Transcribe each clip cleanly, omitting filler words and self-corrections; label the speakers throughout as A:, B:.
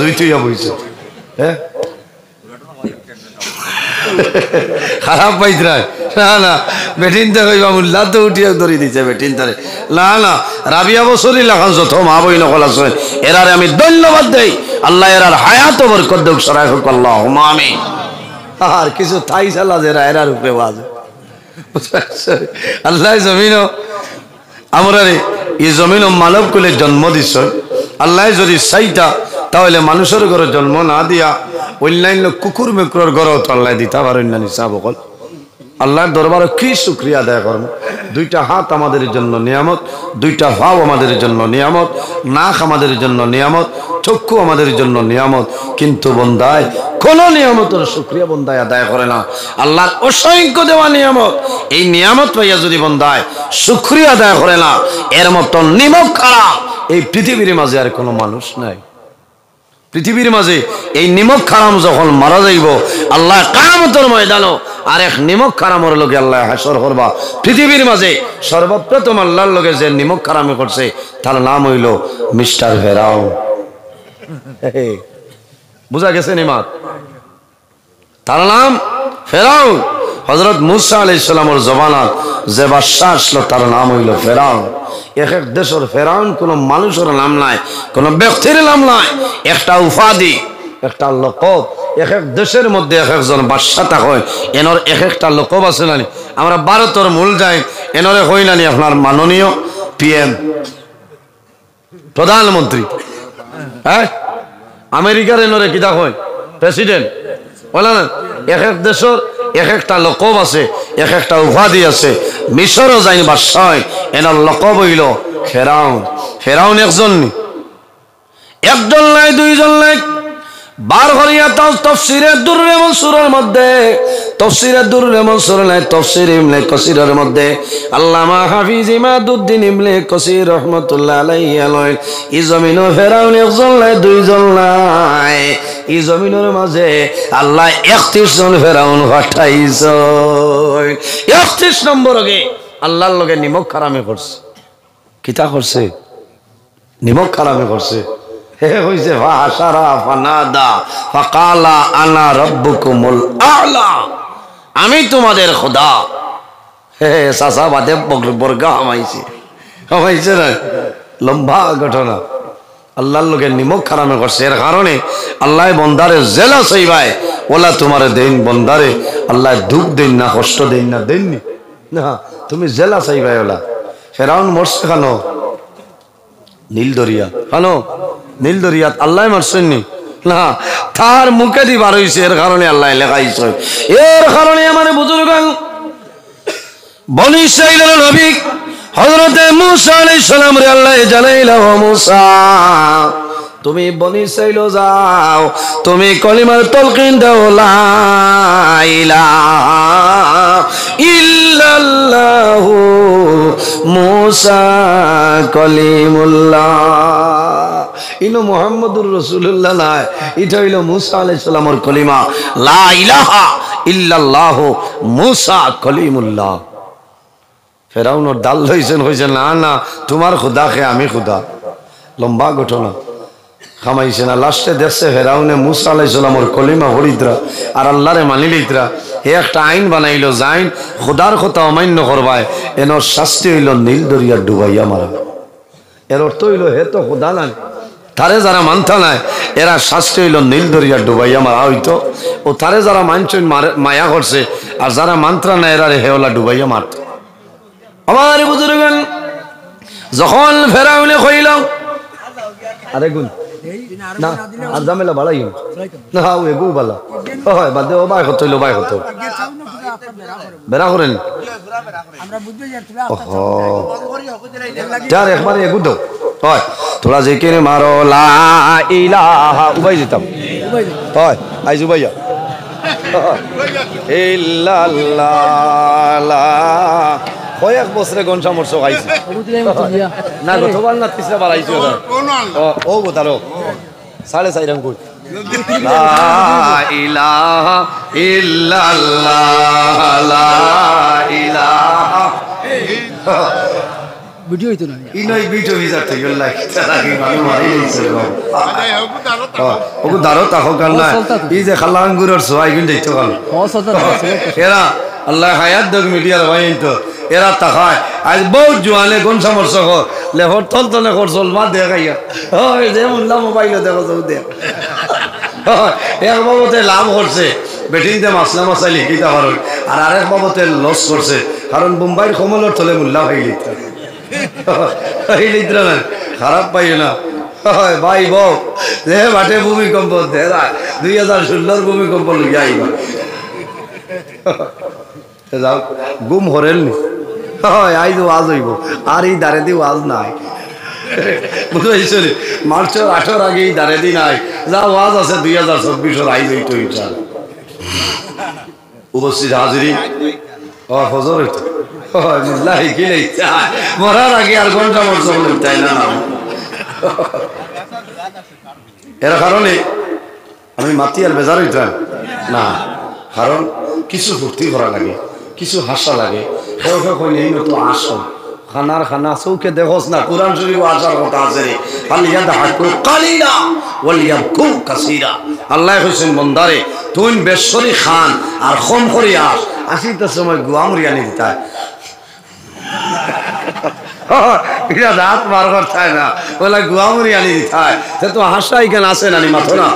A: জুই তুইয়া বইছে হ্যাঁ খারাপ পাইতরা না না বেটিনতে কইবা মুল্লা তো উঠিয়া ধরি দিছে বেটিনতারে না না রাবিয়া বছরই লাখান যত মা বই নকল আছে এরারে আমি ধন্যবাদ দেই আল্লাহ এরার হায়াত বরকত দেখ সরাই হোক আল্লাহুম্মা আমিন আর কিছু থাই চালা যে এরার উপরে ওয়াজ আল্লাহ জমিনও আমরা এই জমিনও মানব কুলে জন্ম দিছ আল্লাহ যদি চাইতা তাহলে মানুষের ঘরে জন্ম না দিয়া অন্যান্য কুকুর মেকুরের ঘরেও তো আল্লাহ দিতা পারেন না নিসা বকল আল্লাহর দরবারে কি শুকরিয়া আদায় করব দুইটা হাত আমাদের জন্য নিয়ামত দুইটা পাও আমাদের জন্য নিয়ামত নাক আমাদের জন্য নিয়ামত চক্ষু আমাদের জন্য নিয়ামত কিন্তু বন্দায় কোন নিয়ামতের শুকরিয়া বন্দায় আদায় করে না আল্লাহর অসংখ্য দেওয়া নিয়ামত এই নিয়ামত পাইয়া যদি বন্দায় শুকরিয়া আদায় করে না এর মতো নিমক খারাপ এই পৃথিবীর মাঝে আর কোনো মানুষ নাই পৃথিবীর মাঝে এই নিমক খারাম যখন মারা যাইব আল্লাহ কিয়ামতের ময়দানও আর এক নিমক খারামের লগে আল্লাহ হাসর করবা পৃথিবীর মাঝে সর্বপ্রথম আল্লাহর লগে যে নিমক খারামে করছে তার নাম হইল মিস্টার ফেরাউন বুঝা গেছে নিমাত তার নাম ফেরাউন হযরত মূসা আলাইহিস সালামের জবানাত যে বাদশা আসলো তার নাম হইল ফেরাউন এক এক দেশের ফেরাউন কোন মানুষের নাম নাই কোন ব্যক্তির নাম নাই একটা উপাধি একটা লকব এক এক দেশের মধ্যে এক একজন বাদশা থাকে এনর এক একটা লকব আছে নানি আমরা ভারতের মূল যাই এনরে হই নানি আপনার মাননীয় পিএম প্রধানমন্ত্রী হ্যাঁ আমেরিকার এনরে কিতা হয় প্রেসিডেন্ট বলা না এক এক দেশের এক একটা লকব আছে এক একটা উপাধি আছে মিশরও যাই বাদশা এনার লকব হইল ফেরাউন ফেরাউন একজন নাই দুইজন নাই বার করিয়া তাও তাফসীরে দুররে মনসুরের মধ্যে তাফসীরে দুররে মনসুর নাই তাফসীর ইবনে কাসিরের মধ্যে আল্লামা হাফিজ ইমাদউদ্দিন ইবনে কাসির রাহমাতুল্লাহ আলাইহি আলাই এই জমিনও ফেরাউন একজন নাই দুইজন নাই এই জমিনের মাঝে আল্লাহ 31 জন ফেরাউন পাঠাইছে 31 নম্বর আগে আল্লাহর লগে নিমক খারামে করছে কিতা করছে নিমক খারামে করছে হে হইছে ফাহাশারা ফানাদা ফাকালা আনা রাব্বুকুমুল আ'লা আমি তোমাদের খোদা হে সাসা বাদে বর্গা হামাইছে না লম্বা ঘটনা আল্লাহর লগে নিমক খারামে করছে এর কারণে আল্লাহ বন্দারে জেলা চাইবাই ওলা তোমারে দেন বন্দারে আল্লাহ দুঃখ দেন না কষ্ট দেন না দেননি না তুমি জেলা চাইবাই ওলা ফেরাউন মরছে কেন নীল দরিয়া কেন নীল দরিয়াত আল্লাহ মারছেননি না তার মুখে দি বার হইছে এর কারণে আল্লাহ লেখাইছে এর কারণে আমার বুজুর্গান বনি ইসরাইলের নবী হযরত মূসা আলাইহিস সালাম রে আল্লাহ জানাইলা ও মূসা তুমি বনি ইসরাইল যাও তুমি কলিমার তালকিন দাও লা ইলাহা ইল্লাল্লাহু মূসা কলিমুল্লাহ ইনো মুহাম্মদুর রাসূলুল্লাহ না এটা হইল মূসা আলাইহিস সালামের কলিমা লা ইলাহা ইল্লাল্লাহু মূসা কলিমুল্লাহ ফেরাউনের দাল হইছেন না না তোমার খোদাকে আমি খোদা লম্বা ঘটনা খামাইছে না লাস্টে দেখছে ফেরাউনে মূসা আলাইহিস সালামের কলিমা হরিদ্রা আর আল্লাহরে মানি লইতরা হে একটা আইন বানাইলো যাইন খোদার কথা অমান্য করবায় এনর শাস্তি হইল নীল দরিয়া ডুবাইয়া মারা এর অর্থ হইল হে তো খোদা নাই তারে যারা মানতা নাই এরা শাস্তি হইল নীল দরিয়া ডুবাইয়া মারা হইতো ও তারে যারা মানছেন মায়া করছে আর যারা মান্ত্রা নাই এরা হেওলা ডুবাইয়া মারত আমার বুজুর্গান যখন ফেরাউনে কইল আরে গুণ না আর জামেলা বাড়াই না ও এগু বালা হয় বাদে ও বাই কত হইলো বাই কত বেড়া করেন যার একবারে এগু দাও হয় তোরা জিকির মারো লা ইলাহা উবাই যেতাম হয় আইজু ভাইয়া ইল্লাল্লাহ কয়েক বছরে গনসা মরছো খাইছি না গতবার না তিসরা বার আইছো ও গোতারো 4.5 আঙ্গুল লা ইলাহা ইল্লাল্লাহ লা ইলাহা
B: ভিডিও হইতো না
A: ইনই ভিডিও ভিজার থেকে লাগে তারা কি মানে মারি নিছে ওগো দারো তাহ কাল না এই যে খালা আঙ্গুরের সোয়াই গুন যাইতো কাল এরা আল্লাহ হায়াত দগ মিডিয়ার ভাই তো এরা তাকায় আজ বহুত জোয়ানে কোন সমস্যা লেহর তল তলে করছল মা দেখাইয়া ওই যে মুল্লা মোবাইলে দেখো তো দেখ এক বাবতে লাভ করছে বেটিংতে মাসলা মশাই লিখিতে পারেন আর আরেক বাবতে লস করছে কারণ মুম্বাইয়ের কমলের তলে মুল্লা ভাই লিখতে লিখতে না খারাপ পাইও না ভাই বউ দে বাটে ভূমিকম্প দে 2016 ভূমিকম্প লইয়া আইবা যাও গুম হরেল নি আইজ ওয়াজ হইব আর এই দাঁড়ে দি ওয়াজ নাই বুঝতে মার্চের 18 আগে এই দাঁড়ে দি নাই যা ওয়াজ আছে 2024 আইজ হইতো ইনশাআল্লাহ উপস্থিত হাজিরিন ও ফজর হইতো মুল্লাহি কি লইতা মরার আগে আর ঘন্টা মরছ লইতাই না এর কারণে আমি মাতি আর বেজার হইতাম না কারণ কিছু ফুর্তি করা লাগে কিছু হাসা লাগে কইলে এই তো আসল খানার খানা চৌকে দেখোস না কোরআন শরীফ আসার কথা আছে রে ফালিয়া দাহাকু কালিলা ওয়ালিয়াবকু কাসীরা আল্লাহ কইছেন বন্দারে তুই বেশরি খান আর কম করে আসিতে সময় গুয়ামরি আনি দিতা এটা রাত বার করতে না বলে গুয়ামরি আনি দিতা সে তো হাসাই কেন আসে না মাথো না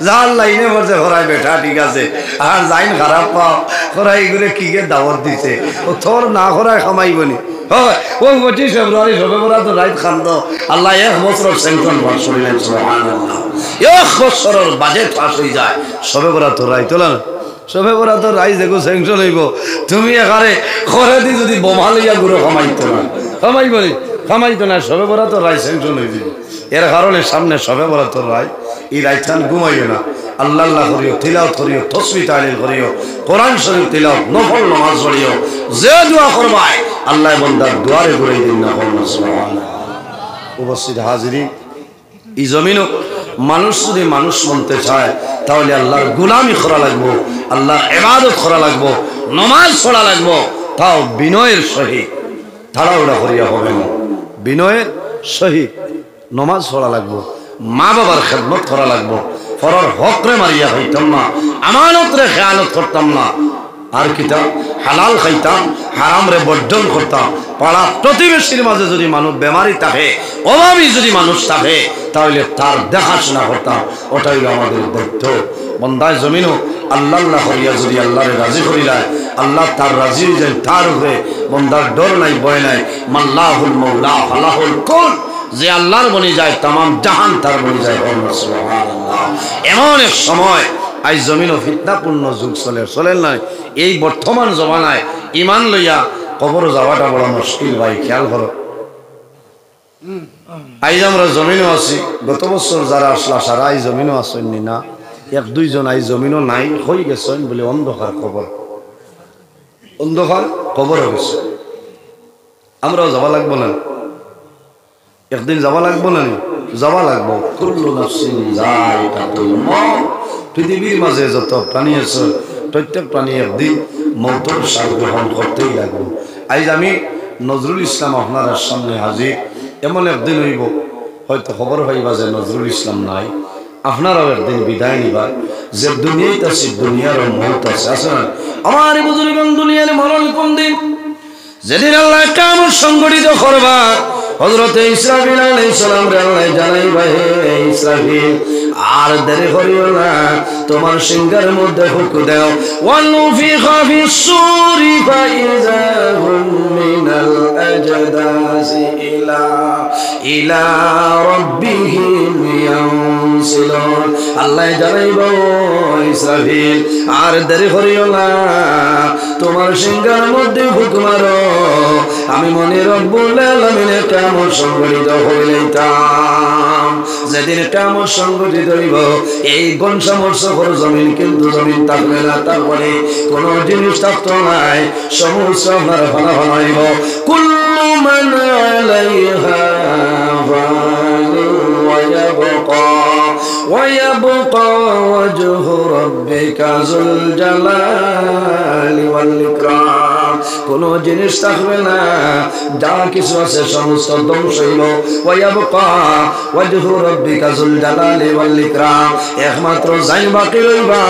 A: যার লাইনে বলছে খরাই বেটা ঠিক আছে আর যাইন খারাপ পাও খরাই করে কি কে দাওয়াত দিছে ও তোর না খরাই খামাইবনি ও 25 ফেব্রুয়ারি সবে বড় তো রাত খান্দ আল্লাহ এক বছর স্যাংশন পাস করিলেন সুবহানাল্লাহ এক বছরের বাজেট পাস হয়ে যায় সবে বড় তো রাই তোলা সবে বড় তো রাই দেখো স্যাংশন হইব তুমি এখানে খরে দি যদি বোমা লইয়া গুরু খামাইতো না খামাইবনি খামাইতো না সবে বড় তো রাই স্যাংশন হয়ে দিবে এর কারণে সামনে সবে বড় তো রাই এই রাইতান ঘুমাইও না আল্লাহ আল্লাহ করিও তিলাওয়াত করিও তাসবিহ তাহলিল করিও কোরআন শরীফ তিলাওয়াত নফল নামাজ পড়িও যে দোয়া করবাই আল্লাহ বান্দার দুয়ারে ঘুরাই দিন না সুবহানাল্লাহ উপস্থিত হাজিরিন এই জমিনও মানুষ যদি মানুষ বলতে চায় তাহলে আল্লাহর গোলামি করা লাগবো আল্লাহর ইবাদত করা লাগবো নামাজ পড়া লাগবো তাও বিনয়ের সহিত তাড়াহুড়া করিয়া হবে না বিনয়ের সহিত নামাজ পড়া লাগবো মা বাবার খেদমত করা লাগবো ফরর হকরে মারিয়া হইতাম না আমানত রে খেয়ালত করতাম না আর কিতা হালাল খাইতাম হারাম রে বর্জন করতাম পাড়া প্রতিবেশীর মাঝে যদি মানুষ বেমারি থাকে অভাবী যদি মানুষ থাকে তাহলে তার দেখাশোনা করতাম ওটাই আমাদের দায়িত্ব বন্দায় জমিনও আল্লাহ আল্লাহ করিয়া যদি আল্লাহরে রাজি করিলায় আল্লাহ তার রাজি হয়ে যায় তার উপরে বন্দার ডর নাই ভয় নাই মাল্লাহুল মাওলা ফালাহুল কুল যে আল্লাহর বনি যায় তামাম জাহান তার বনি যায় সুবহানাল্লাহ এমন এক সময় আজ জমিন ফিতনাপূর্ণ যুগ চলে নাই এই বর্তমান জমানায় ইমান লইয়া কবর যাওয়াটা বড় মুশকিল ভাই খেয়াল করো আজ আমরা জমিনও আছি গত বছর যারা আসলা সারা এই জমিনও আসেননি না এক দুইজন আই জমিনও নাই হয়ে গেছেন বলে অন্ধকার কবর হয়ে গেছে আমরাও যাওয়া লাগবো না একদিন যাওয়া লাগবো না যাওয়া লাগবো কুল্লু নাফসিন যায়কাতুল মউত পৃথিবীর মাঝে যত প্রাণী আছে প্রত্যেক প্রাণী একদিন মৌতের স্বাদ গ্রহণ করতেই লাগবে আজ আমি নজরুল ইসলাম আপনার সামনে হাজির এমন একদিন হইব হয়তো খবর পাইবা যে নজরুল ইসলাম নাই আপনারাও একদিন বিদায় নিবা যে দুনিয়াতে আছে দুনিয়ার মৌত আছে না আমার বুজুর্গগণ দুনিয়ার মরণ কোন দিন যেদিন আল্লাহ কিয়ামত সংগঠিত করবা হযরত ইসরাফিল আলাইহিস সালাম রে আল্লাহ জানাইবা হে ইসরাফিল আর দেরি করিও না তোমার সিংহের মধ্যে ফুঁক দাও ওয়ানুফিখা ফিস সূরি ফাইযা হুম মিনাল আজদাসি ইলা রাব্বিহিম ইয়ানসিলুন আল্লাহ জানাইবা ইসরাফিল আর দেরি করিও না তোমার সিংহের মধ্যে ফুঁক মারো আমি মনে রব্বুল আলামিনের কিয়ামত সংগঠিত হইলাম যেদিন কিয়ামত সংগঠিত হইব এই গণসমস্যা জমিন কিন্তু জমিন থাকবে না তারপরে কোন জিনিস থাকতো নাই সমস্ত আপনার ভালো ভালো হইব কুল্লু মান আলাইহা ফান ওয়া ইয়াবকা ويبقى وجه ربك ذو الجلال والإكرام কোন জিনিস থাকবে না যা কিছু আছে সমস্ত ধ্বংস হইল ওয়ায়াবকা ওয়াজহু রাব্বিকা যুল জালালি ওয়াল ইকরাম একমাত্র যাই বাকি রইবা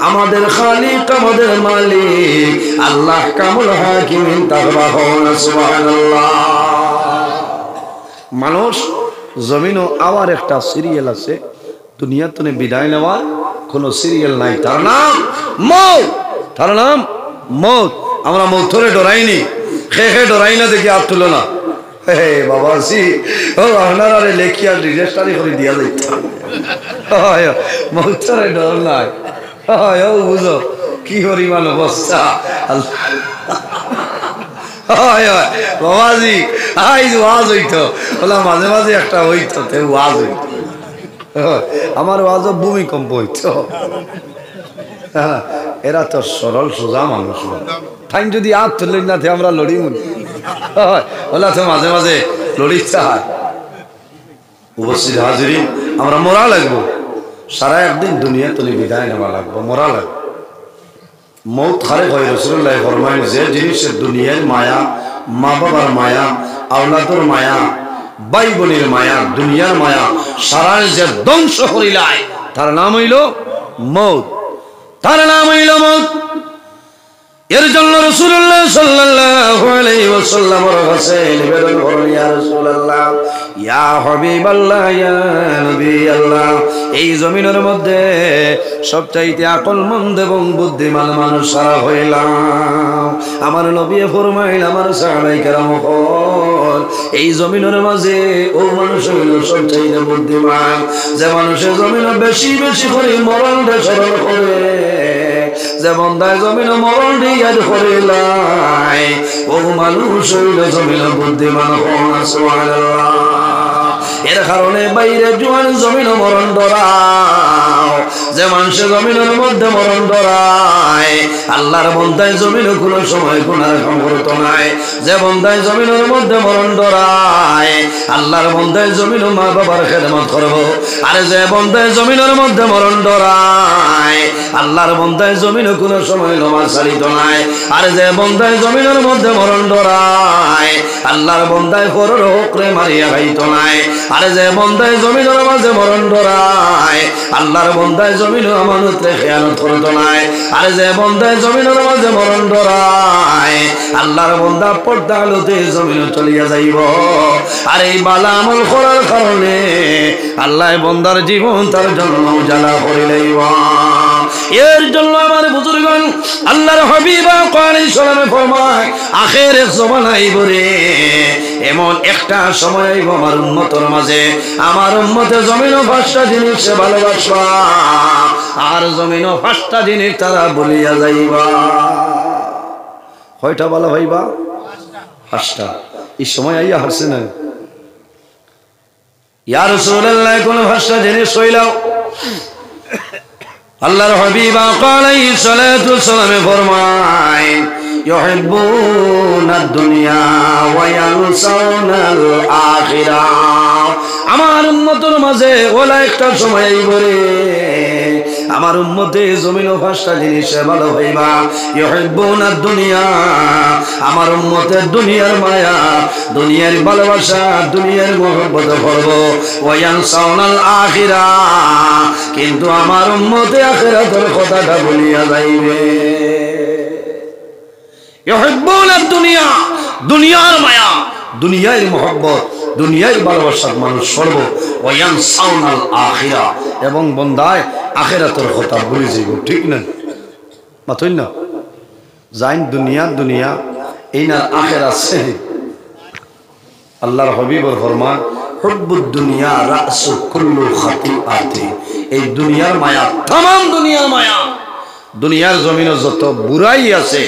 A: আমাদের খালিক আমাদের মালিক আল্লাহ কামুল হাকিমিন তাকবাহুন সুবহানাল্লাহ। মানুষ জমিনও আবার একটা সিরিয়াল আছে দুনিয়াতে বিদায় নেওয়ার কোন সিরিয়াল নাই তার নাম মৌত তার নাম মৌত আমরা মৌতরে ডরাইনি খে ডরাই না দেখি আর তুলো না হে বাবা জি ও আপনারা লেখিয়া রেজিস্ট্রি করে দিয়া যাইত মৌতরে ডর নাই ও বুঝো কি পরিমাণ অবস্থা বাবাজি আইজ ওয়াজ হইতো বলা মাঝে মাঝে একটা হইতো ওয়াজ হইতো আমার ওয়াজ ভূমিকম্প হইতো এরা তো সরল সোজা মানুষ টাইম যদি আর তুললেন না আমরা লড়ি ওলা তো মাঝে মাঝে লড়ি চায় উপস্থিত হাজিরিন আমরা মরা লাগবো সারা একদিন দুনিয়া তুলে বিদায় নেওয়া লাগবো মরা লাগবো মৌত খারে হয় রাসূলুল্লাহ ফরমায়েন যে জিনিসের দুনিয়ার মায়া মা বাবার মায়া আওলাদের মায়া ভাই বোনের মায়া দুনিয়ার মায়া সারা যে ধ্বংস করিলায় তার নাম হইল মৌত তার নাম হইল মৌত। এর জন্য রাসূলুল্লাহ সাল্লাল্লাহু আলাইহি ওয়াসাল্লাম কাছে নিবেদন করেন ইয়া রাসূলুল্লাহ ইয়া হাবিবাল্লাহ ইয়া নবী আল্লাহ এই জমিনের মধ্যে সবচাইতে আকলমন্দ এবং বুদ্ধিমান মানুষ সারা হইলাম আমার নবী ফরমাইল আমার সাহাবায়ে কেরাম এই জমিনের মাঝে ও মানুষ হইল সবচাইতে বুদ্ধিমান যে মানুষের জমিনে বেশি বেশি করে মরণকে স্মরণ করে যে বন্দায় জমিন মরণ ইয়াদ করিলাই ও মানুষ হইল জমিন বুদ্ধিমান সুবহানাল্লাহ। এর কারণে বাইরে জোয়ান জমিন মরণ ডরাও যে মানুষের জমিনের মধ্যে মরণ ডরায় আল্লাহর বন্দায় জমিন কোনো সময় গুনাহ করত নাই যে বন্দায় জমিনের মধ্যে মরণ ডরায় আল্লাহর বন্দায় জমিন মা বাবার খেদমত করব আর যে বন্দায় জমিনের মধ্যে মরণ ডরায় আল্লাহর বন্দায় জমিন কোনো সময় নামাজ ছাড়িত নাই আর যে বন্দায় জমিনের মধ্যে মরণ ডরায় আল্লাহর বন্দায় পরের হকরে মারিয়া খাইত নাই আর যে বন্দায় জমিনের মাঝে মরণ ডরায় আল্লাহর বন্দায় জমিন আমানতে খেয়ানত করত নাই আর যে বন্দায় জমিনের মাঝে মরণ ডরায় আল্লাহর বন্দা পর্দা আলোতে জমিন চলিয়া যাইব আর এই বালা আমল করার কারণে আল্লাহ বন্দার জীবন তার জন্য জ্বালা করে লইব। এর জন্য আমার বুজুর্গণ আল্লাহর হাবিব আলাইহিস সালামে ফরমায় আখিরের জমান আইব রে এমন একটা সময় আইব আমার উম্মতের মাঝে আমার উম্মতে জমিনও পাঁচটা জিনিস ভালোবাসবা আর জমিনও পাঁচটা জিনিস তারা বলিয়া যাইবা কয়টা ভালো ভাইবা পাঁচটা এই সময় আইয়া হাসছে না ইয়া রাসূলুল্লাহ কোন পাঁচটা জিনিস হইলাও আল্লাহর হাবিব আলাইহিস সালাতু ওয়াসসালাম ফরমায় ইউহিব্বুনা দুনিয়া ওয়া ইয়ানসাউনাল আখিরাহ আমার উম্মতের মাঝে ওলা একটা সময় আইব রে আমার উম্মতে জমিনও পাঁচটা জিনিস ভালো হইবা ইউহিব্বুনা দুনিয়া আমার উম্মতের দুনিয়ার মায়া দুনিয়ার ভালোবাসা দুনিয়ার মহব্বত করব ওয়া ইয়ানসাউনাল আখিরাহ কিন্তু আমার উম্মতে আখিরাতের কথাটা ভুলিয়া যাইবে। ইউহিব্বুনা দুনিয়া দুনিয়ার মায়া দুনিয়ার মহব্বত দুনিয়ার ভালোবাসার মানুষ সর্ব ওয়া ইয়ানসাউনাল আখিরাহ এবং বন্দায় আখিরাতের কথা ভুলে যাইব ঠিক না মাতই না জাইন দুনিয়া দুনিয়া এই না আখিরাত আছে আল্লাহর হাবিবের ফরমান হুব্বুদ দুনিয়া রাসু কুল্লু খাতিআতি এই দুনিয়ার মায়া तमाम দুনিয়ার মায়া দুনিয়ার জমিনে যত বুরাই আছে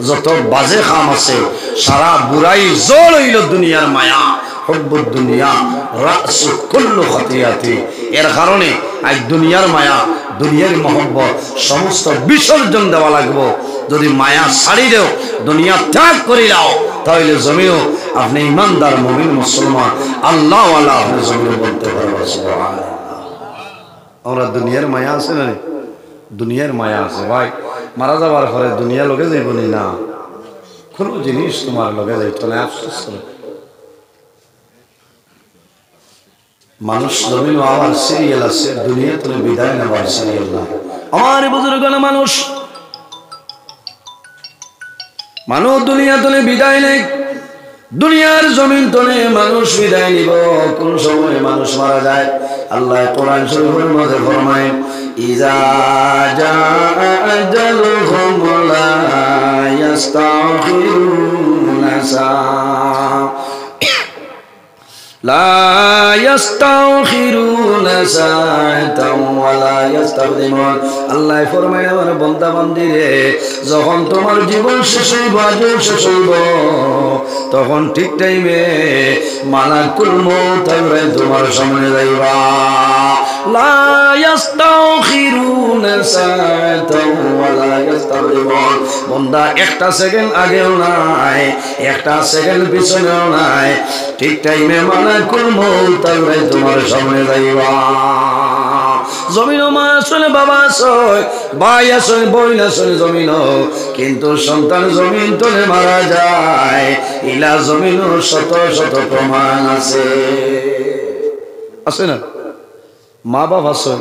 A: যত বাজে কাম আছে সারা বুরাই জল হইল দুনিয়ার মায়া হুব্বুদ দুনিয়া রাসু কুল্লু খাতিআতি এর কারণে আজ দুনিয়ার মায়া দুনিয়ার মহব্বত সমস্ত বিসর্জন দেওয়া লাগবে যদি মায়া ছাড়ি দেও দুনিয়া ত্যাগ করে দাও তাহলে জমিও আপনি ইমানদার মুমিন মুসলমান আল্লাহ ওয়ালা আপনি জমিনে বলতে পারবেন সুবহানাল্লাহ আমরা দুনিয়ার মায়া আছে না, দুনিয়ার মায়া আছে ভাই। মারা যাবার পরে দুনিয়া লগে যাইবনি না, কোনো জিনিস তোমার লগে যাইতো না, আফসোস করে। মানুষ জমিন আবার সিরিয়াল আছে, দুনিয়া তুমি বিদায় নেবার সিরিয়াল না। আমার বুজুর্গ মানুষ মানুষ দুনিয়া তলে বিদায় নেই, দুনিয়ার জমিন তলে মানুষ বিদায় নিব। কোন সময় মানুষ মারা যায়, আল্লাহ কোরআন শরীফের মধ্যে ফরমায় ইজা জাআ আজালুহুম লা ইস্তাখিরুনা لا يستأخرون ساعة ولا يستقدمون। আল্লাহ ফরমায় আমার বান্দা বান্দীরে, যখন তোমার জীবন শেষ হইব, আজল শেষ হইব, তখন ঠিক টাইমে মালাকুল মউত তোমার সামনে যাইবা। লা ইস্তাখিরুনা সাআতাও ওয়ালা ইস্তাকদিমুন। বান্দা একটা সেকেন্ড আগেও নাই, একটা সেকেন্ড পিছনেও নাই, ঠিক টাইমে মালাকুল মউত তোমার সামনে যাইবা। জমিন মা আসলে বাবা আসলে ভাই আসলে বোন আসলে জমিন, কিন্তু সন্তান জমিন তলে মারা যায়, ইলা জমিন শত শত প্রমাণ আছে, আছে না? মা বাবা আছে,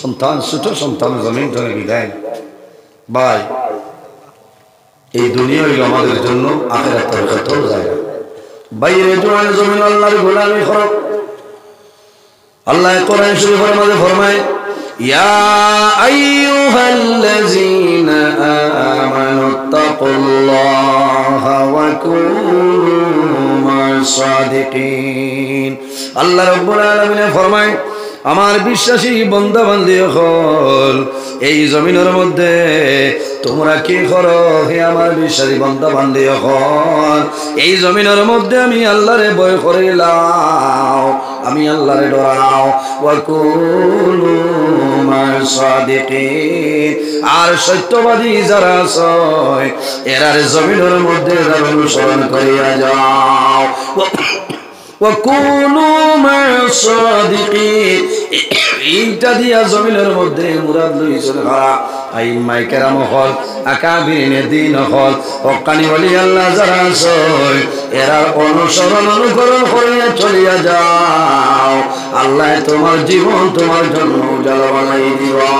A: সন্তান ছোট সন্তান জমিন তলে বিদায়। ভাই এই দুনিয়া হইল আমাদের জন্য আখিরাতের কত জায়গা। বাইরে জোয়ান জমিন আল্লাহর গোলামি করো। আল্লাহ কোরআন শরীফের মধ্যে ফরমায় ইয়া আইয়ুহাল্লাযীনা আমানুত্তাকুল্লাহা ওয়া কুনু মা'আস সাদিকিন। আল্লাহ রাব্বুল আলামিন ফরমায় আমার বিশ্বাসী বান্দা বান্দী হল, এই জমিনের মধ্যে তোমরা কি করো? হে আমার বিশ্বাসী বান্দা বান্দী হল, এই জমিনের মধ্যে আমি আল্লাহরে ভয় করিলাম, আমি আল্লাহরে ডরাও। ওয়া কুনু মা'আস সাদিকিন। আর সত্যবাদী যারা আছে এরার জমিনের মধ্যে অনুসরণ করিয়া যাও। ওয়াকুনু মা'আস সাদিকিন। এইটা দিয়া জমিনের মধ্যে মুরাদ লইছেন হারা আইম্মাই কেরাম হল, আকাবিরিনে দিন হল, হক্কানি ওলি আল্লাহ যারা আছে এরা অনুসরণ অনুকরণ করিয়া চলিয়া যাও, আল্লাহ তোমার জীবন তোমার জন্য উজালা বানাই দিবা।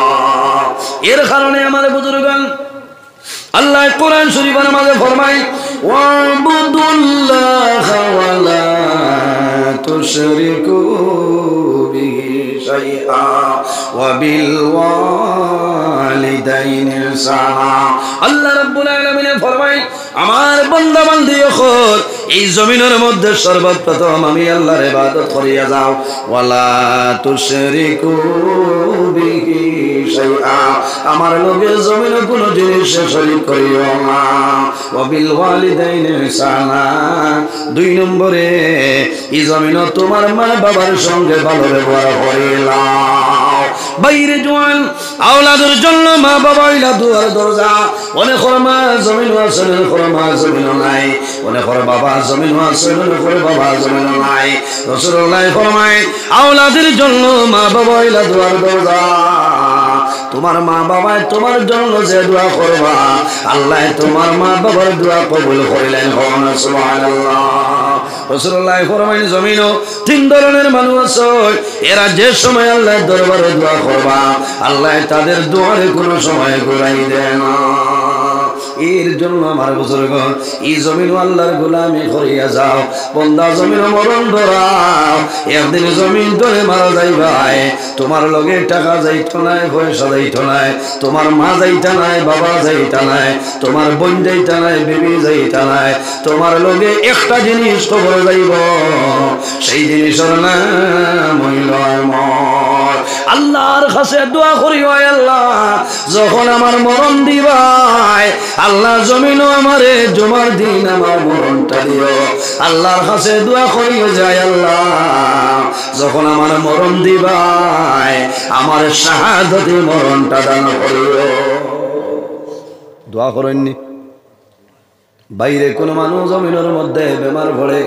A: এর কারণে আমার বুজুর্গান আল্লাহ কোরআন শরীফের মাঝে ফরমায় ওয়াবুদুল্লাহা ওয়া লা তুশরিকু বিহি শাইআ ওয়া বিল ওয়ালিদাইনি ইহসানা। আল্লাহ রাব্বুল আলামিন ফরমায় আমার বান্দা বান্দী হল, এই জমিনের মধ্যে সর্বপ্রথম আমি আল্লাহর ইবাদত করিয়া যাও। ওয়ালা তুশরিকু বিহি শাইআ, আমার লগে জমিনে কোনো জিনিস শরীক করিও না। ওয়া বিল ওয়ালিদাইনি ইহসানা, 2 নম্বরে এই জমিনে তোমার মা বাবার সঙ্গে ভালো ব্যবহার করিলাও। বাইরে জোয়ান আওলাদের জন্য মা বাবা ইলা দুয়ার দরজা। অনেক মা জমিন আছে, অনেক মা জমিন নাই, অনেক বাবা জমিন আছে, অনেক বাবা জমিন নাই। রাসূলুল্লাহ ফরমায় আওলাদের জন্য মা বাবা ইলা দুয়ার দরজা। তোমার মা বাবাই তোমার জন্য যে দোয়া করবা, আল্লাহ তোমার মা বাবার দোয়া কবুল করিলেন। সুবহানাল্লাহ। রাসূলুল্লাহ ফরমায় জমিনও 3 ধরনের মানুষ আছে, এরা যে সময় আল্লাহর দরবারে দোয়া করবা, আল্লাহ তাদের দোয়ারে কোনো সময় ঘুরাই দেয় না। এর জন্য আমার বুজুর্গ এই জমিন আল্লাহর গোলামি করিয়া যাও। বন্দা জমিন মরণ ধরাও, একদিন জমিন ধরে মারা যাইবাই, তোমার লগে টাকা যাইতো নাই, পয়সা যাইতো নাই, তোমার মা যাইতা নাই, বাবা যাইতা নাই, তোমার বোন যাইতা নাই, বেবি যাইতা নাই, তোমার লগে একটা জিনিস খবর যাইব, সেই জিনিসের নাম হইল মর। আল্লাহর কাছে দোয়া করি, হয় আল্লাহ যখন আমার মরণ দিবাই, আল্লাহ জমিনও আমারে জমার দিন আমার মরণটা দিও। আল্লাহর কাছে দোয়া করিও যায় আল্লাহ যখন আমার মরণ দিবাই, আমার শাহাদাতের মরণটা দান করিও। দোয়া করেননি? বাইরে কোন মানুষ জমিনের মধ্যে বেমার ভরে,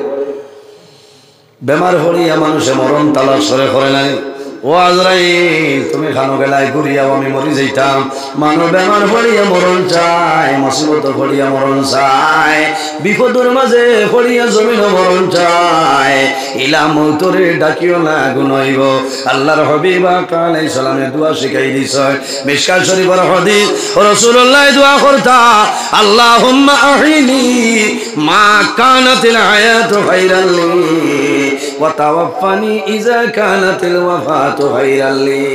A: বেমার হরিয়া মানুষে মরণ তালাশ করে নাই, ও আজরাইল তুমি খানো গেলায় ঘুরিয়াও আমি মরি যাইতাম মানো বেমার পড়িয়া মরণ চাই মুসিবত পড়িয়া মরণ চাই বিপদের মাঝে পড়িয়া জমিন মরণ চাই ইলা মৌতরে ডাকিও না গুনাইব আল্লাহর হাবিব আলাইহিস সালামের দোয়া শিখাই দিছে মিশকাত শরীফের হাদিস রাসূলুল্লাহ দোয়া করতা আল্লাহুম্মা আহিনি মা কানাতিল হায়াতু খায়রাল লি ওয়া তাওয়াফানি ইযা কানাতিল ওয়াফাতু খায়রাল লি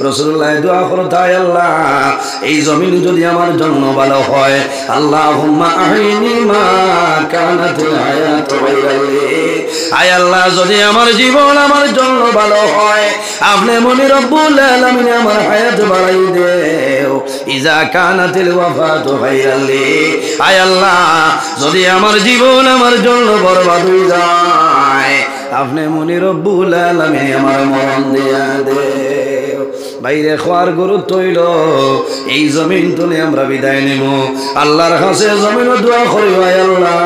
A: রাসূলুল্লাহ দোয়া করতা আল্লাহ এই জমিন যদি আমার জন্য ভালো হয় আল্লাহুম্মা আহিনি মা কানাতিল হায়াতু খায়রাল লি আয় আল্লাহ যদি আমার জীবন আমার জন্য ভালো হয় আপনি মনি রব্বুল আলামিন আমার হায়াত বাড়াই দেও ইজা কানাতিল ওয়াফাতু খায়রাল লি আয় আল্লাহ যদি আমার জীবন আমার জন্য বরবাদ হয়ে যায় আপনি মনি রব্বুল আলামিন আমার মরণ দিয়া দেও বাইরে খাওয়ার গুরুত্ব হইল এই জমিন তুলে আমরা বিদায় নেব আল্লাহর কাছে জমিন দোয়া করি আয় আল্লাহ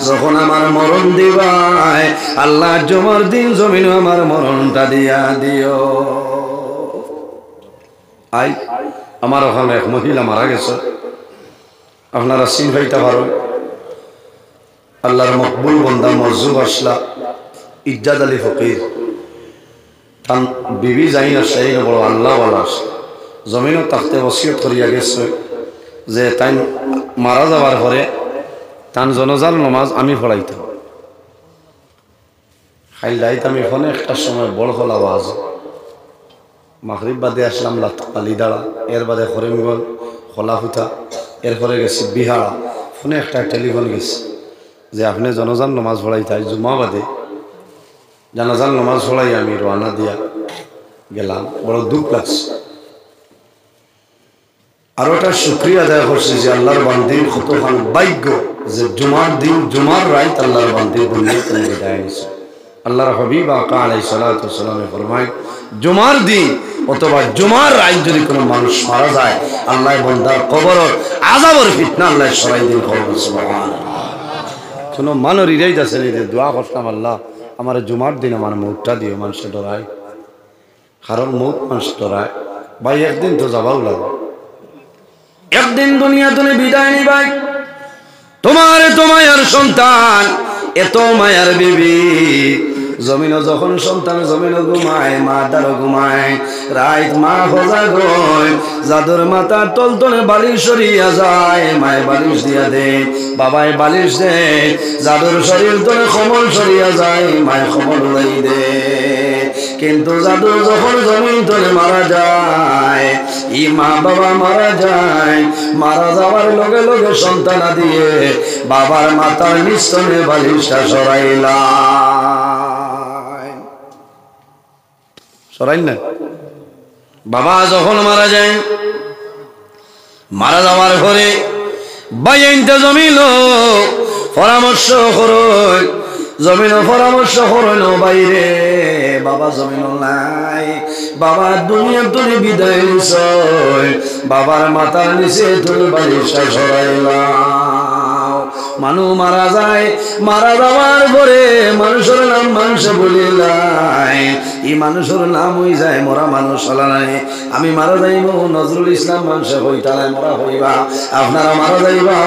A: যখন আমার মরণ দিবাই আল্লাহ জমার দিন জমিন আমার মরণটা দিয়া দিও আই আমার ওখানে এক মহিলা মারা গেছে আপনারা চিন হইতে পারো আল্লাহর মকবুল বন্দা মরজুব আসলা ইজ্জাত আলী ফকির তান বিবি যাই না সেই বড় আল্লাহ ওয়ালা জমিনও তাকতে ওসিয়ত করিয়া গেছে যে তাই মারা যাবার পরে তান জনজার নমাজ আমি পড়াইতাম খাইল যাইতাম আমি ফোনে একটা সময় বড় হল আওয়াজ মাগরিব বাদে আসলাম আলিদাড়া এর বাদে করিমগঞ্জ খোলাফুতা এরপরে গেছি বিহারা ফোনে একটা টেলিফোন গেছে যে আপনি জনজান নমাজ পড়াইতাই জুমা বাদে জানাজান নমাজ পড়াই আমি রওনা দিয়া গেলাম বড় দুঃখ লাগছে আর ওটা শুকরিয়া আদায় করছি যে আল্লাহর বান্দির কতখান ভাগ্য যে জুমার দিন জুমার রাত আল্লাহর বান্দির দুনিয়াতে বিদায় নিছে আল্লাহর হাবিব আকা আলাইহিস সালাতু ওয়াস সালামে ফরমায় জুমার দিন অথবা জুমার রাত যদি কোনো মানুষ মারা যায় আল্লাহ বান্দার কবরের আযাবের ফিতনা আল্লাহ সরাই দিন করবে সুবহানাল্লাহ কোনো মানুষ হৃদয় আছে নি দোয়া করতাম আল্লাহ আমার জুমার দিন আমার মউতটা দিও মানুষ ডরায় কারণ মউত মানুষ ডরায় ভাই একদিন তো যাবাও লাগে একদিন দুনিয়া তুমি বিদায় নিবাই তোমার এত মায়ার সন্তান এত মায়ার বিবি জমিনও যখন সন্তান জমিনও ঘুমায় মা তারও ঘুমায় রাত মা খোঁজা গয় জাদুর মাথা তলতলে বালিশ সরিয়া যায় মায় বালিশ দিয়া দে বাবায় বালিশ দে জাদুর শরীর তলে কমল সরিয়া যায় মায় কমল উড়াই দে কিন্তু জাদু যখন জমিন তলে মারা যায় ই মা বাবা মারা যায় মারা যাওয়ার লগে লগে সন্তান দিয়ে বাবার মাথার নিস্তনে বালিশটা সরাইলা সরাইল না বাবা যখন মারা যায় মারা যাওয়ার পরে বাইনটা জমিল পরামর্শ করো জমিন পরামর্শ করল বাইরে বাবা জমিন নাই বাবা দুনিয়া তুলে বিদায় নিছয় বাবার মাথার নিচে তুলে বালিশটা সরাইলাম মানুষ মারা যায় মারা যাওয়ার পরে মানুষের নাম মানুষ বলিলাই এই মানুষের নাম হয়ে যায় মরা মানুষ হলা নাই আমি মারা যাইব নজরুল ইসলাম মানুষ হইতালাই মরা হইবা আপনারা মারা যাইবা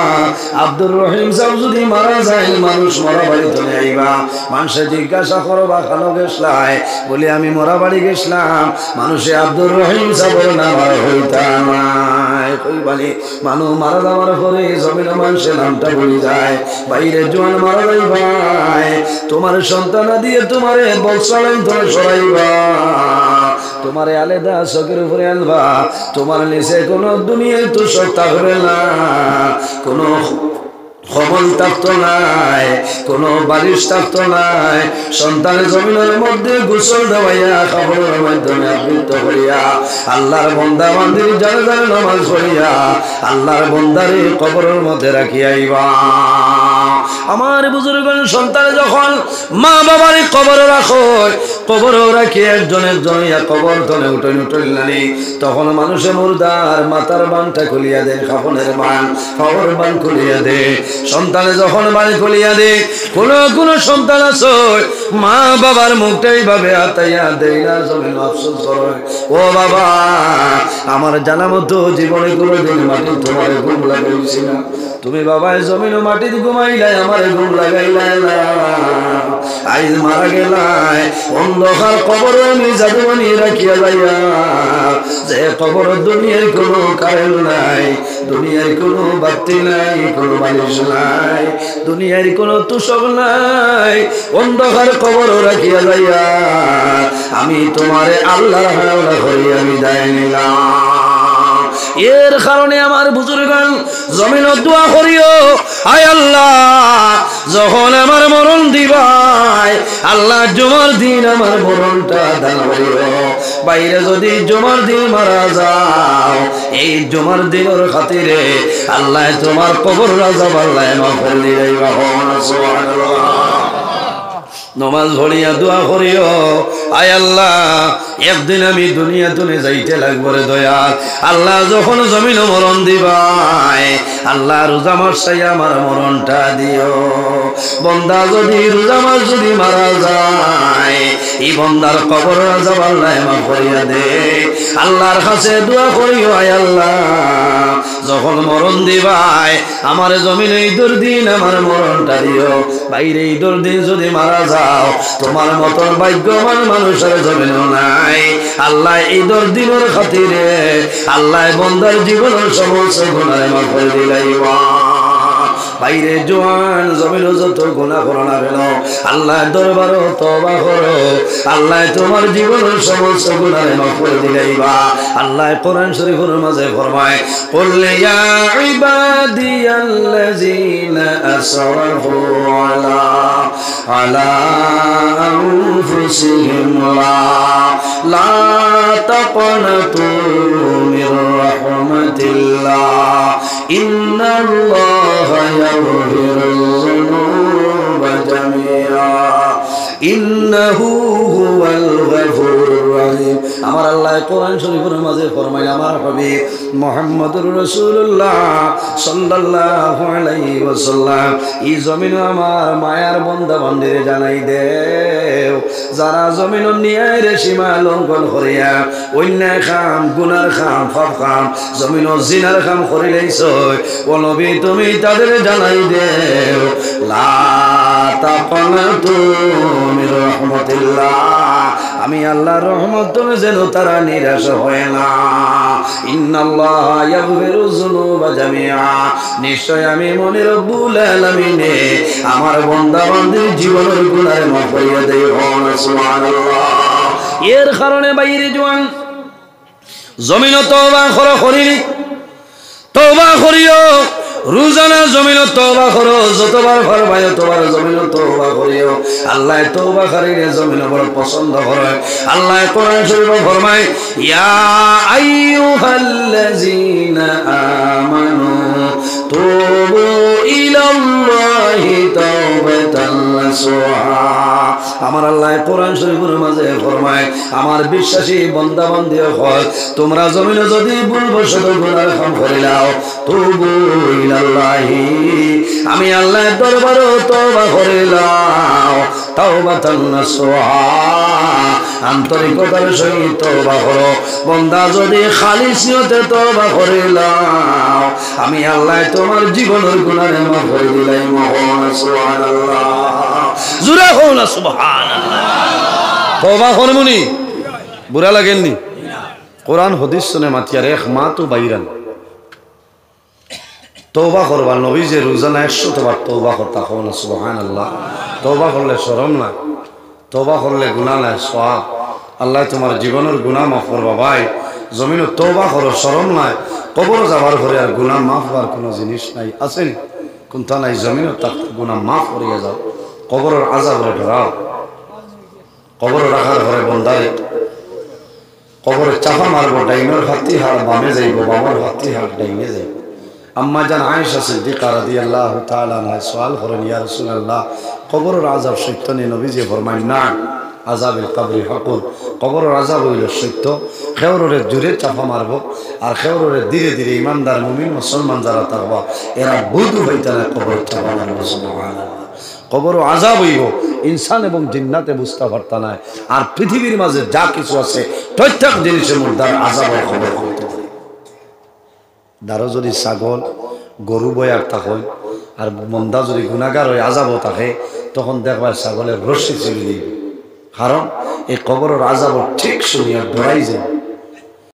A: আব্দুর রহিম সাহেব যদি মারা যায় মানুষ মরা বাড়ি চলে আইবা মানুষে জিজ্ঞাসা করবা খালো গেছলাই বলে আমি মরা বাড়ি গেছিলাম মানুষে আব্দুর রহিম সাহেবের নাম আর হইতাম কইবানি মানুষ মারা যাওয়ার পরে জমিন মানুষের নামটা বলি যায় বাইরে জোয়ান মারা যাই ভাই তোমার সন্তান দিয়ে তোমারে বলসালাম ধরে সরাইবা তোমারে আলাদা চোখের উপরে আনবা তোমার নিচে কোনো দুনিয়ায় তো সব থাকবে না কোনো কমল থাকতো নাই কোনো বালিশ থাকতো নাই সন্তানের জমিনের মধ্যে গোসল দেওয়াইয়া খাবারের মাধ্যমে আবৃত করিয়া আল্লাহর বন্দা বান্দির জানে জানে নামাজ পড়িয়া আল্লাহর বন্দারে কবরের মধ্যে রাখিয়াইবা আমার বুজুর্গ সন্তান যখন মা বাবার কবরে রাখো, কবরে রাখি একজন কবর ধরে উঠে তখন মানুষের মুর্দার মাথার বানটা খুলিয়া দেয়, কাফনের বান খবর বান খুলিয়া দে। সন্তানে যখন বান খুলিয়া দে, কোন সন্তান আছে মা বাবার মুখটা এইভাবে আতাইয়া দেয় না, জমিন আফসোস করে, ও বাবা আমার জানা মতো জীবনে কোনোদিন মাটি তোমার ঘুম লাগাইছি না, তুমি বাবা জমিন মাটির ঘুমাইলাই আমার ঘুম লাগাইলাই না, আইজ মারা গেলাই অন্ধকার কবর আমি জাদুমনি রাখিয়া যাইয়া, যে কবর দুনিয়ার কোনো কারেন্ট নাই, দুনিয়ার কোনো বাতি নাই, কোনো মানুষ নাই, দুনিয়ার কোনো তুষক নাই, অন্ধকার কবর রাখিয়া যাইয়া আমি তোমারে আল্লাহর হাওলা করি আমি দায় নিলাম। এর কারণে আমার বুজুর্গান জমিন দোয়া করিও, আয় আল্লাহ যখন আমার মরণ দিবাই আল্লাহ জুমার দিন আমার মরণটা দান করিও, বাইরে যদি জুমার দিন মারা যাও এই জুমার দিনের খাতিরে আল্লাহ তোমার কবর রাজা আল্লাহ মাফ করে দিবা। সুবহানাল্লাহ। নমাজ ভরিয়া দোয়া করিও, আয় আল্লাহ একদিন আমি দুনিয়া তুলে যাইতে লাগবো রে দয়াল, আল্লাহ যখন জমিন মরণ দিবাই আল্লাহ রোজা মাস চাই আমার মরণটা দিও, বন্দা যদি রোজা মাস যদি মারা যায় এই বন্দার কবর রাজা আল্লাহ মাফ করিয়া দে। আল্লাহর কাছে দোয়া করিও, আয় আল্লাহ যখন মরণ দিবাই আমার জমিন এই দুর্দিন আমার মরণটা দিও, বাইরে এই দুর্দিন যদি মারা যাও তোমার মতন ভাগ্যবান মানুষের জমিন নাই, আল্লাহ এই দুর্দিনের খাতিরে আল্লাহ বন্দার জীবনের সমস্ত গুনাহ মাফ করে দিলাইবা। বাইরে জোয়ান জমিন যত গুনাহ করো না কেন আল্লাহ দরবারও তওবা করো, আল্লাহ তোমার জীবনের সমস্ত গুনাহ মাফ করে দিলাইবা। আল্লাহ কোরআন শরীফের মাঝে ফরমায়, কুল ইয়া ইবাদিয়াল্লাযীনা আসরাফু আলা আনফুসিহিম লা তাকনাতু মির রাহমাতিল্লাহ ইন্নাল্লাহা ইয়াগফিরুয যুনুবা জামিআ ইন্নাহু হুয়াল গফুরুর রহিম। আমার আল্লাহ কোরআন শরীফের মাঝে ফরমায়, আমার হাবিব মুহাম্মদুর রাসূলুল্লাহ সাল্লাল্লাহু আলাইহি ওয়াসাল্লাম এই জমিন আমার মায়ার বান্দা বান্দিরে জানাই দেও, যারা জমিন নিয়ারে সীমা লঙ্ঘন করিয়া অন্যায় খাম গুনার খাম পাপ খাম জমিন জিনার খাম করে লাইছ, ও নবী তুমি তাদের জানাই দেও লা তাকনাতু মির রাহমাতিল্লাহ, আমি আল্লাহর রহমত তুমি যেন তারা নিরাশ হয় না, ইন্নাল্লাহা ইয়াগফিরুয যুনুবা জামিআ, নিশ্চয় আমি মনে রব্বুল আলামিনে আমার বান্দা বান্দির জীবনের গুনাহ মাফ করিয়া দেই। সুবহানাল্লাহ। এর কারণে বাইরে জওয়ান জমিন তওবা করিনি, তওবা করিও, রোজানা জমিন তওবা করো, যতবার পারবা ততবার জমিন তওবা করিও, আল্লাহ তওবাকারীর জমিন বড় পছন্দ করে। আল্লাহ কোরআন শরীফে ফরমায়, ইয়া আইয়ুহাল্লাযীনা আমানু তুবু ইলাল্লাহি তাওবাতান নাসুহা। আমার আল্লাহ কোরআন শরীফের মাঝে ফরমায়, আমার বিশ্বাসী বান্দা বান্দি হল তোমরা জমিনে যদি ভুলবশত গুনাহ কাম করিলাও তুবু ইলাল্লাহি, আমি আল্লাহর দরবারে তওবা করিলাম, তাওবাতান নাসুহা, আন্তরিকতার সহিত তওবা করো। বান্দা যদি খালিস নিয়তে তওবা করিলাম আমি আল্লাহ তোমার জীবনের গুনাহ মাফ করে দিলাম। সুবহানাল্লাহ। জোরে হও না সুবহানাল্লাহ। তওবা করমুনি বুড়া লাগেননি, কোরআন হাদিস শুনে মাতিয়ার এক মা তো বাইরান তওবা করবা, নবী যে রোজানা 100 বার তওবা করতা, হও না সুবহানাল্লাহ। তওবা করলে শরম না, তওবা করলে গুনাহ নাই, সওয়াব। আল্লাহ তোমার জীবনের গুনাহ মাফ করবা। ভাই জমিন তওবা করো, শরম নাই, কবর যাবার পরে আর গুনাহ মাফ হওয়ার কোনো জিনিস নাই, আছেন কোনটা নাই, জমিন তাক গুনাহ মাফ করিয়া যাও, কবরের আযাবরে ডরাও, কবর রাখার ঘরে বন্দারে কবরে চাপা মারবো, ডাইনের হাতি হাড় বামে যাইব, বাবার হাতি হাড় ডাইনে যাইব, আম্মা জান আয়েশা সিদ্দিকা রাদিয়াল্লাহু তাআলা আনহা সওয়াল করেন, ইয়া রাসূলুল্লাহ, কবরের আযাব সত্য নি? নবীজি ফরমায়, না, আযাবিল কবরি হকুন, কবরের আযাব হইল সত্য। খেওরের জোরে চাপা মারব, আর খেওরের ধীরে ধীরে ইমানদার মুমিন মুসলমান যারা থাকবা এরা বুধু হইতে না কবরের চাপা মারব। সুবহানাল্লাহ। কবর আযাব হইব, ইনসান এবং জিন্নাতে বুঝতে পারতা না। আর পৃথিবীর মাঝে যা কিছু আছে প্রত্যেক জিনিসের মধ্যে আযাব আর খবর করতে পারে। দারো যদি ছাগল গরু বয়ার থাকে আর মন্দা যদি গুণাগার হয়ে আযাবও থাকে, তখন দেখবার ছাগলের রশ্মি চলে দিবে। কারণ এই কবরের আযাব ঠিক শুনিয়া ডরাই যায়।